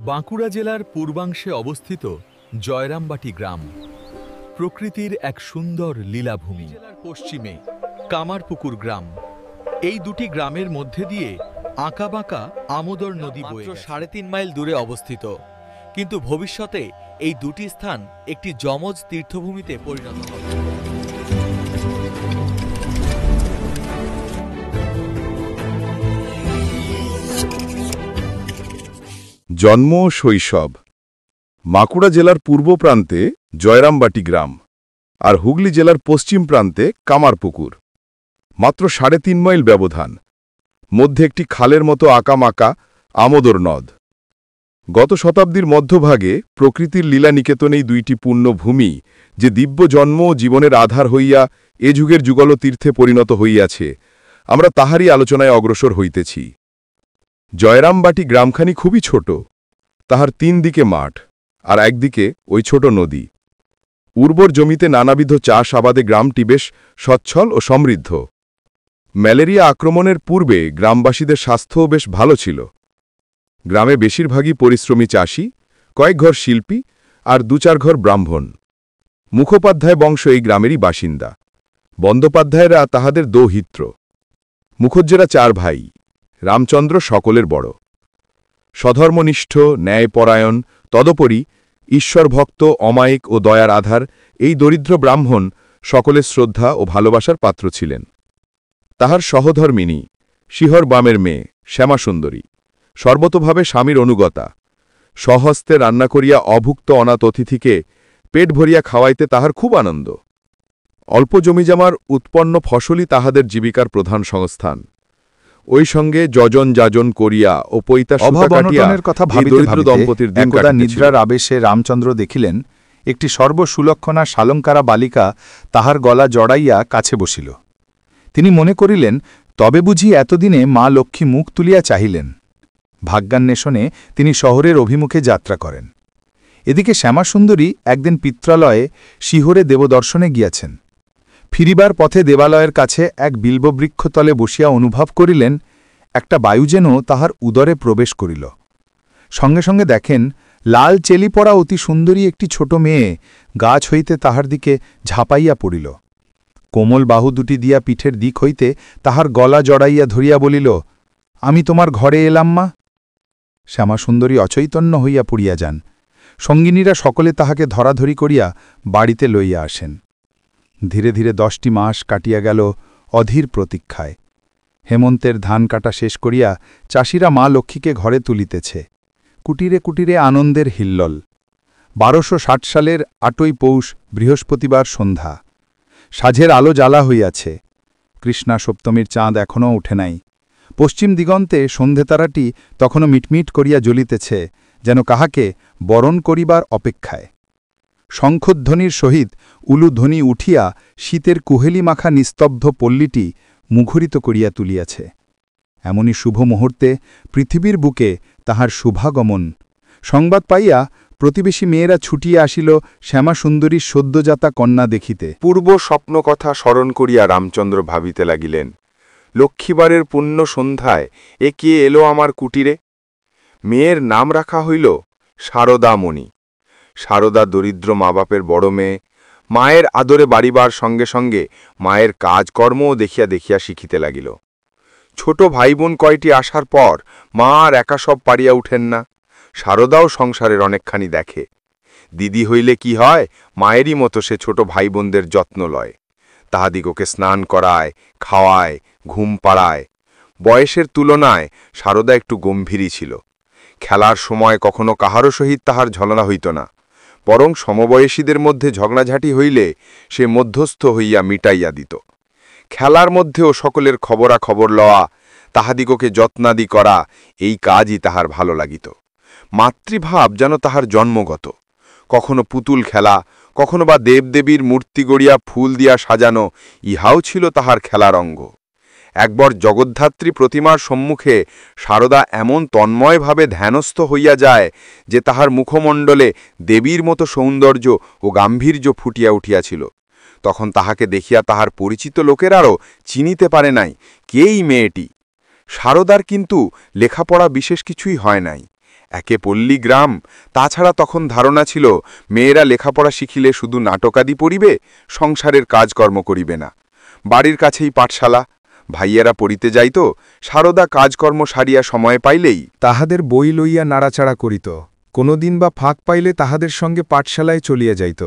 বাঁকুড়া জেলার পূর্বাংশে অবস্থিত জয়রামবাটি গ্রাম প্রকৃতির এক সুন্দর লীলাভূমি। জেলার পশ্চিমে কামারপুকুর গ্রাম। এই দুটি গ্রামের মধ্যে দিয়ে আঁকাবাঁকা আমোদর নদী বয়ে মাত্র ৩.৫ মাইল দূরে অবস্থিত, কিন্তু ভবিষ্যতে এই দুটি স্থান একটি যমজ তীর্থভূমিতে পরিণত হবে। জন্ম ও শৈশব। বাঁকুড়া জেলার পূর্ব প্রান্তে জয়রামবাটি গ্রাম আর হুগলি জেলার পশ্চিম প্রান্তে কামারপুকুর। মাত্র ৩.৫ মাইল ব্যবধান, মধ্যে একটি খালের মতো আঁকামাকা আমোদর নদ। গত শতাব্দীর মধ্যভাগে প্রকৃতির লীলা নিকেতনেই দুইটি পূর্ণ ভূমি যে দিব্য জন্ম ও জীবনের আধার হইয়া এ যুগের যুগল তীর্থে পরিণত হইয়াছে, আমরা তাহারই আলোচনায় অগ্রসর হইতেছি। জয়রামবাটি গ্রামখানি খুবই ছোট, তাহার ৩ দিকে মাঠ আর একদিকে ওই ছোট নদী। উর্বর জমিতে নানাবিধ চাষ আবাদে গ্রামটি বেশ সচ্ছল ও সমৃদ্ধ। ম্যালেরিয়া আক্রমণের পূর্বে গ্রামবাসীদের স্বাস্থ্যও বেশ ভালো ছিল। গ্রামে বেশিরভাগই পরিশ্রমী চাষী, কয়েক ঘর শিল্পী আর ২-৪ ঘর ব্রাহ্মণ। মুখোপাধ্যায় বংশ এই গ্রামেরই বাসিন্দা। বন্দ্যোপাধ্যায়েরা তাহাদের দৌহিত্র। মুখুজ্জেরা ৪ ভাই, রামচন্দ্র সকলের বড়। সধর্মনিষ্ঠ, ন্যায়পরায়ণ, তদুপরি ঈশ্বরভক্ত, অমায়িক ও দয়ার আধার এই দরিদ্র ব্রাহ্মণ সকলের শ্রদ্ধা ও ভালোবাসার পাত্র ছিলেন। তাহার সহধর্মিণী, শিহর বামের মেয়ে শ্যামাসুন্দরী, সর্বতোভাবে স্বামীর অনুগতা। স্বহস্তে রান্না করিয়া অভুক্ত অনাথ অতিথিকে পেট ভরিয়া খাওয়াইতে তাহার খুব আনন্দ। অল্প জমিজামার উৎপন্ন ফসলই তাহাদের জীবিকার প্রধান সংস্থান। ওই সঙ্গে যজন যাজন করিয়া ও পৈতা সুতা কাটিয়া কথা ভাবিতে দরিদ্র দম্পতির দিন একদা নিদ্রার আবেশে রামচন্দ্র দেখিলেন একটি সর্বসুলক্ষণা শালঙ্কারা বালিকা তাহার গলা জড়াইয়া কাছে বসিল। তিনি মনে করিলেন, তবে বুঝি এতদিনে মা লক্ষ্মী মুখ তুলিয়া চাহিলেন। ভাগ্যান্বেষণে তিনি শহরের অভিমুখে যাত্রা করেন। এদিকে শ্যামাসুন্দরী একদিন পিত্রালয়ে শিহরে দেবদর্শনে গিয়াছেন। ফিরিবার পথে দেবালয়ের কাছে এক বিল্ববৃক্ষতলে বসিয়া অনুভব করিলেন একটা বায়ু যেন তাহার উদরে প্রবেশ করিল। সঙ্গে সঙ্গে দেখেন লাল চেলি পড়া অতি সুন্দরী একটি ছোট মেয়ে গাছ হইতে তাহার দিকে ঝাঁপাইয়া পড়িল। কোমল বাহু দুটি দিয়া পিঠের দিক হইতে তাহার গলা জড়াইয়া ধরিয়া বলিল, আমি তোমার ঘরে এলাম মা। শ্যামাসুন্দরী অচৈতন্য হইয়া পড়িয়া যান। সঙ্গিনীরা সকলে তাহাকে ধরাধরি করিয়া বাড়িতে লইয়া আসেন। ধীরে ধীরে 10টি মাস কাটিয়া গেল অধীর প্রতীক্ষায়। হেমন্তের ধান কাটা শেষ করিয়া চাষিরা মা লক্ষ্মীকে ঘরে তুলিতেছে। কুটিরে কুটিরে আনন্দের হিল্লল। 1260 সালের 8ই পৌষ বৃহস্পতিবার সন্ধ্যা। সাঝের আলো জ্বালা হইয়াছে। কৃষ্ণা সপ্তমীর চাঁদ এখনও উঠে নাই। পশ্চিম দিগন্তে সন্ধেতারাটি তখনও মিটমিট করিয়া জ্বলিতেছে, যেন কাহাকে বরণ করিবার অপেক্ষায়। শঙ্খধ্বনির সহিত উলুধ্বনি উঠিয়া শীতের কুহেলি মাখা নিস্তব্ধ পল্লীটি মুখরিত করিয়া তুলিয়াছে। এমনই শুভ মুহূর্তে পৃথিবীর বুকে তাহার শুভাগমন সংবাদ পাইয়া প্রতিবেশী মেয়েরা ছুটিয়া আসিল শ্যামাসুন্দরীর সদ্যজাতা কন্যা দেখিতে। পূর্ব স্বপ্ন কথা স্মরণ করিয়া রামচন্দ্র ভাবিতে লাগিলেন, লক্ষ্মীবারের পুণ্য সন্ধ্যায় এ কে এলো আমার কুটিরে? মেয়ের নাম রাখা হইল শারদামণি। শারদা দরিদ্র মা বাপের বড় মেয়ে। মায়ের আদরে বাড়িবার সঙ্গে সঙ্গে মায়ের কাজকর্মও দেখিয়া দেখিয়া শিখিতে লাগিল। ছোট ভাই বোন কয়টি আসার পর মা আর একা সব পারিয়া উঠেন না। শারদাও সংসারের অনেকখানি দেখে। দিদি হইলে কি হয়, মায়েরই মতো সে ছোট ভাই বোনদের যত্ন লয়। তাহাদিগকে স্নান করায়, খাওয়ায়, ঘুম পাড়ায়। বয়সের তুলনায় শারদা একটু গম্ভীরই ছিল। খেলার সময় কখনো কাহারও সহিত তাহার ঝলনা হইত না, বরং সমবয়সীদের মধ্যে ঝগড়াঝাঁটি হইলে সে মধ্যস্থ হইয়া মিটাইয়া দিত। খেলার মধ্যেও সকলের খবরাখবর লওয়া, তাহাদিগকে যত্নাদি করা, এই কাজই তাহার ভালো লাগিত। মাতৃভাব যেন তাহার জন্মগত। কখনো পুতুল খেলা, কখনো বা দেবদেবীর মূর্তি গড়িয়া ফুল দিয়া সাজানো, ইহাও ছিল তাহার খেলার অঙ্গ। একবার জগদ্ধাত্রী প্রতিমার সম্মুখে শারদা এমন তন্ময়ভাবে ধ্যানস্থ হইয়া যায় যে তাহার মুখমণ্ডলে দেবীর মতো সৌন্দর্য ও গাম্ভীর্য ফুটিয়া উঠিয়াছিল। তখন তাহাকে দেখিয়া তাহার পরিচিত লোকেরাও চিনিতে পারে নাই কে এই মেয়েটি। শারদার কিন্তু লেখাপড়া বিশেষ কিছুই হয় নাই। একে পল্লী গ্রাম। তাছাড়া তখন ধারণা ছিল মেয়েরা লেখাপড়া শিখিলে শুধু নাটকাদি পড়িবে, সংসারের কাজকর্ম করিবে না। বাড়ির কাছেই পাঠশালা, ভাইয়েরা পড়িতে যাইত। সারদা কাজকর্ম সারিয়া সময় পাইলেই তাহাদের বই লইয়া নাড়াচাড়া করিত। কোনোদিন বা ফাঁক পাইলে তাহাদের সঙ্গে পাঠশালায় চলিয়া যাইত।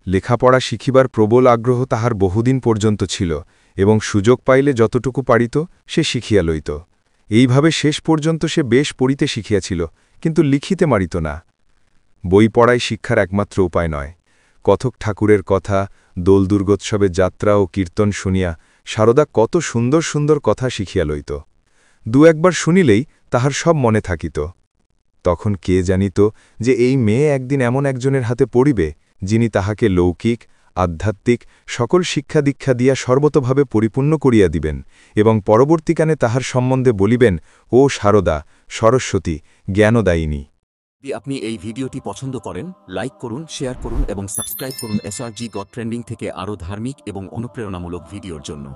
লেখাপড়া শিখিবার প্রবল আগ্রহ তাহার বহুদিন পর্যন্ত ছিল, এবং সুযোগ পাইলে যতটুকু পারিত সে শিখিয়া লইত। এইভাবে শেষ পর্যন্ত সে বেশ পড়িতে শিখিয়াছিল, কিন্তু লিখিতে মারিত না। বই পড়াই শিক্ষার একমাত্র উপায় নয়। কথক ঠাকুরের কথা, দোল দুর্গোৎসবের যাত্রা ও কীর্তন শুনিয়া সারদা কত সুন্দর সুন্দর কথা শিখিয়া লইত। দু একবার শুনিলেই তাহার সব মনে থাকিত। তখন কে জানিত যে এই মেয়ে একদিন এমন একজনের হাতে পড়িবে, যিনি তাহাকে লৌকিক, আধ্যাত্মিক সকল শিক্ষা দীক্ষা দিয়া সর্বতভাবে পরিপূর্ণ করিয়া দিবেন, এবং পরবর্তীকালে তাহার সম্বন্ধে বলিবেন, ও সারদা, সরস্বতী, জ্ঞানদায়িনী। যদি আপনি এই ভিডিওটি পছন্দ করেন, লাইক করুন, শেয়ার করুন এবং সাবস্ক্রাইব করুন SRG গড ট্রেন্ডিং থেকে আরও ধার্মিক এবং অনুপ্রেরণামূলক ভিডিওর জন্য।